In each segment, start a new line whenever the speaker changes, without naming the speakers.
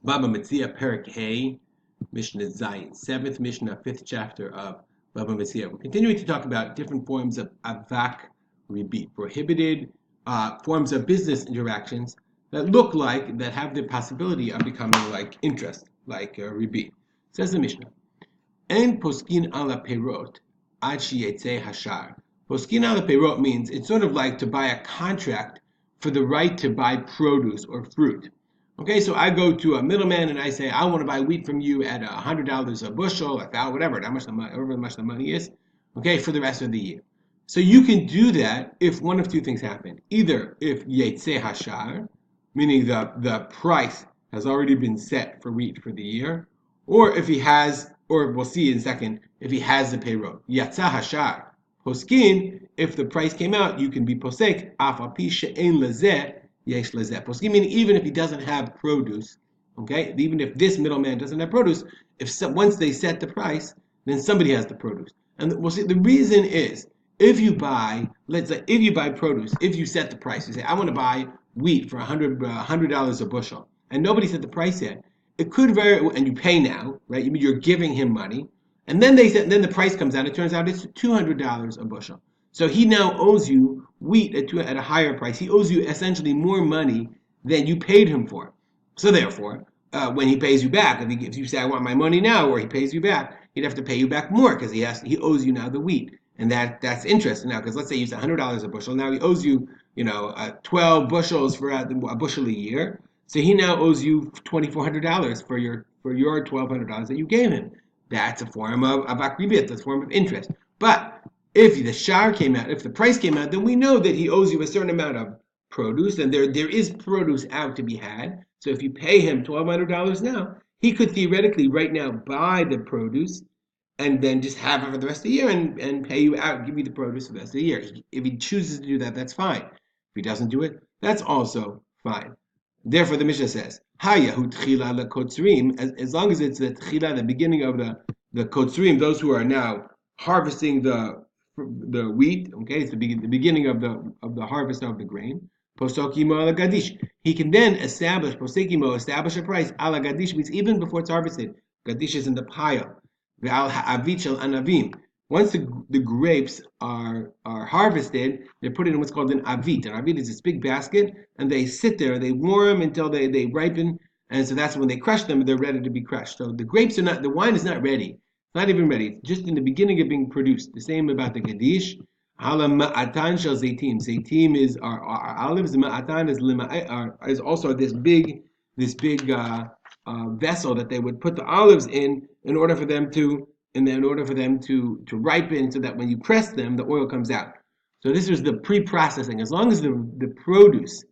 Baba Metzia Perik Hay, Mishnah Zayin, seventh Mishnah, fifth chapter of Baba Metzia. We're continuing to talk about different forms of avak ribit, prohibited forms of business interactions that look like, that have the possibility of becoming like interest, like ribit. Says the Mishnah, En poskin ala perot ad sheyetze hashar. Poskin ala perot means it's sort of like to buy a contract for the right to buy produce or fruit. Okay, so I go to a middleman and I say, I want to buy wheat from you at $100 a bushel, whatever, however much the money is, okay, for the rest of the year. So you can do that if one of two things happen. Either if yetze hashar, meaning the price has already been set for wheat for the year, or if he has, or we'll see in a second, if he has the payroll. Yatsa hashar. Poskin, if the price came out, you can be posek, af al pi she'en lezeh, yesh lezeh. Poskin meaning even if he doesn't have produce, okay, even if this middleman doesn't have produce, once they set the price, then somebody has the produce. And we'll see, the reason is, if you buy, let's say, if you buy produce, if you set the price, you say, I want to buy wheat for $100 a bushel, and nobody set the price yet, it could and you pay now, right? You're giving him money, and then then the price comes out. It turns out it's $200 a bushel. So he now owes you wheat at a higher price. He owes you essentially more money than you paid him for. So therefore, when he pays you back, if you say I want my money now, or he pays you back, he'd have to pay you back more because he owes you now the wheat, and that's interest now. Because let's say you said $100 a bushel, now he owes you 12 bushels for a bushel a year. So he now owes you $2,400 for your $1,200 that you gave him. That's a form of akribit, that's a form of interest. But if the price came out, then we know that he owes you a certain amount of produce, and there is produce out to be had. So if you pay him $1,200 now, he could theoretically right now buy the produce and then just have it for the rest of the year and pay you out, give you the produce for the rest of the year. If he chooses to do that, that's fine. If he doesn't do it, that's also fine. Therefore, the Mishnah says, "Hayahu tchila lekotzrim." As long as it's the tchila, the beginning of the kotzrim, those who are now harvesting the wheat. Okay, it's the beginning of the harvest of the grain. Posokimo ala gadish. He can then establish establish a price. Ala gadish means even before it's harvested. Gadish is in the pile. Ve'al ha'avit shel anavim. Once the grapes are harvested, they're put in what's called an avit. An avit is this big basket, and they sit there, they warm until they ripen, and so that's when they crush them, they're ready to be crushed. So the wine is not ready. It's not even ready. It's just in the beginning of being produced. The same about the Kaddish. Hala ma'atan shel zaitim. Zaitim is our olives. Ma'atan is also this big vessel that they would put the olives in order for them to ripen, so that when you press them, the oil comes out. So this was the pre-processing. As long as the produce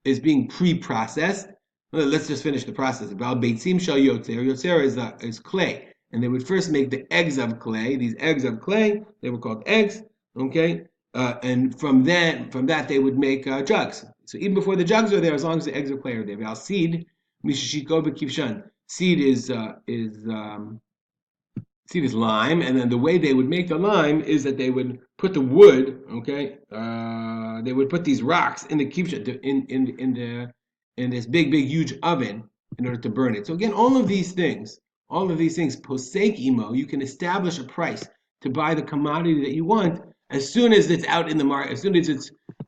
is being pre-processed, well, let's just finish the process. Beitzim shel yotzer. Yotzer is clay, and they would first make the eggs of clay. These eggs of clay, they were called eggs. Okay, and from that they would make jugs. So even before the jugs are there, as long as the eggs of clay are there, seed mishishiko b'kivshan. Seed is lime, and then the way they would make the lime is that they would put the wood, okay, they would put these rocks in the kivsha, in this big huge oven in order to burn it. So again, all of these things, posek imo, you can establish a price to buy the commodity that you want as soon as it's out in the market, as soon as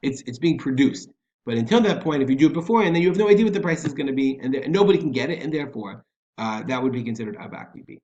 it's being produced. But until that point, if you do it before, and then you have no idea what the price is going to be, and nobody can get it, and therefore that would be considered avak ribi.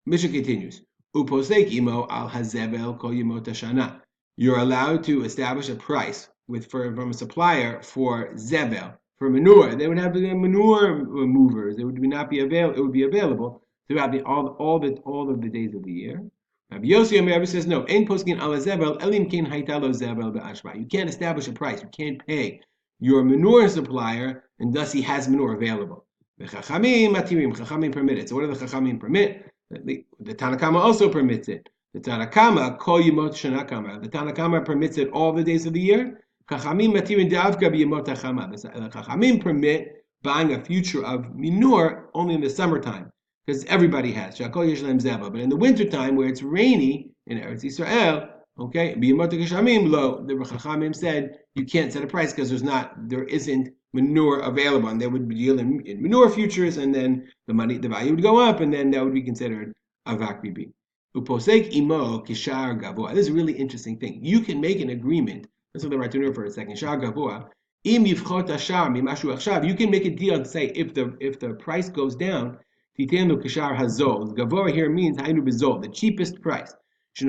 Mishnah continues. Uposek imo al hazevel kol yemot hashana. You're allowed to establish a price from a supplier for zevel, for manure. They would have the manure movers. It would be available throughout all of the days of the year. Rabbi Yossi Omer says no. Ein poskin al zevel elim kein haytalo zevel be'ashma. You can't establish a price. You can't pay your manure supplier, and thus he has manure available. The chachamim matirim. Chachamim permit it. So what do the chachamim permit? The Tanakama also permits it. The Tanakama kol yemot shanakama. The Tanakama permits it all the days of the year. Chachamim matirin davka b'yemot hachama. The Chachamim permit buying a future of manure only in the summertime, because everybody has. Shakol yesh lehem zeva. But in the wintertime, where it's rainy in Eretz Yisrael, Okay, the Chachamim said you can't set a price because there isn't manure available, and they would deal in manure futures, and then the value would go up, and then that would be considered avak ribi. Uposek imo kishar gavoa. This is a really interesting thing. You can make an agreement. Let's look at the right for a second. Shar gavoa. Im yivchot ashar mimashu achshav. You can make a deal and say if the price goes down, titenu kishar hazol. Gavoa here means hainu bezol, the cheapest price. The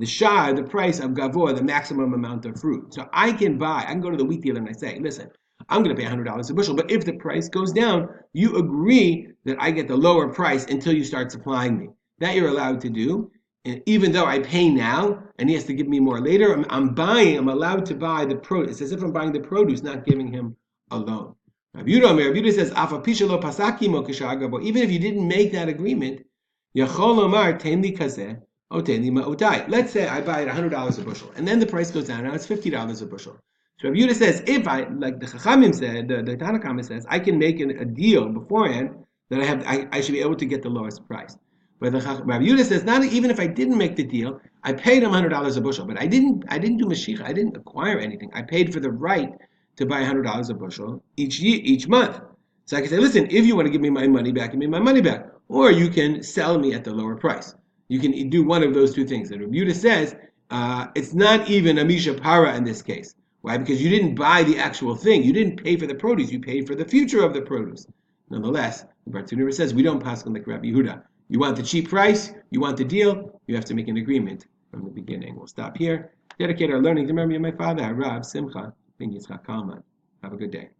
shar, the price of gavor, the maximum amount of fruit. So I can go to the wheat dealer and I say, listen, I'm going to pay $100 a bushel, but if the price goes down, you agree that I get the lower price until you start supplying me. That you're allowed to do. And even though I pay now and he has to give me more later, I'm allowed to buy the produce. It's as if I'm buying the produce, not giving him a loan. Rav Yehuda says, even if you didn't make that agreement, let's say I buy it $100 a bushel, and then the price goes down, now it's $50 a bushel. So Rav Yehuda says, if I, like the Chachamim said, the Tanakhama says, I can make a deal beforehand that I should be able to get the lowest price. But the Rav Yehuda says, not even if I didn't make the deal, I paid him $100 a bushel, but I didn't do Mashiach, I didn't acquire anything. I paid for the right to buy $100 a bushel each month. So I can say, listen, if you want to give me my money back, give me my money back. Or you can sell me at the lower price. You can do one of those two things. And Rav Yehuda says, it's not even a Misha Para in this case. Why? Because you didn't buy the actual thing. You didn't pay for the produce. You paid for the future of the produce. Nonetheless, the Bartanura says, we don't pass on like Rabbi Yehuda. You want the cheap price, you want the deal, you have to make an agreement from the beginning. We'll stop here. Dedicate our learning to memory of my father, Rav Simcha. Have a good day.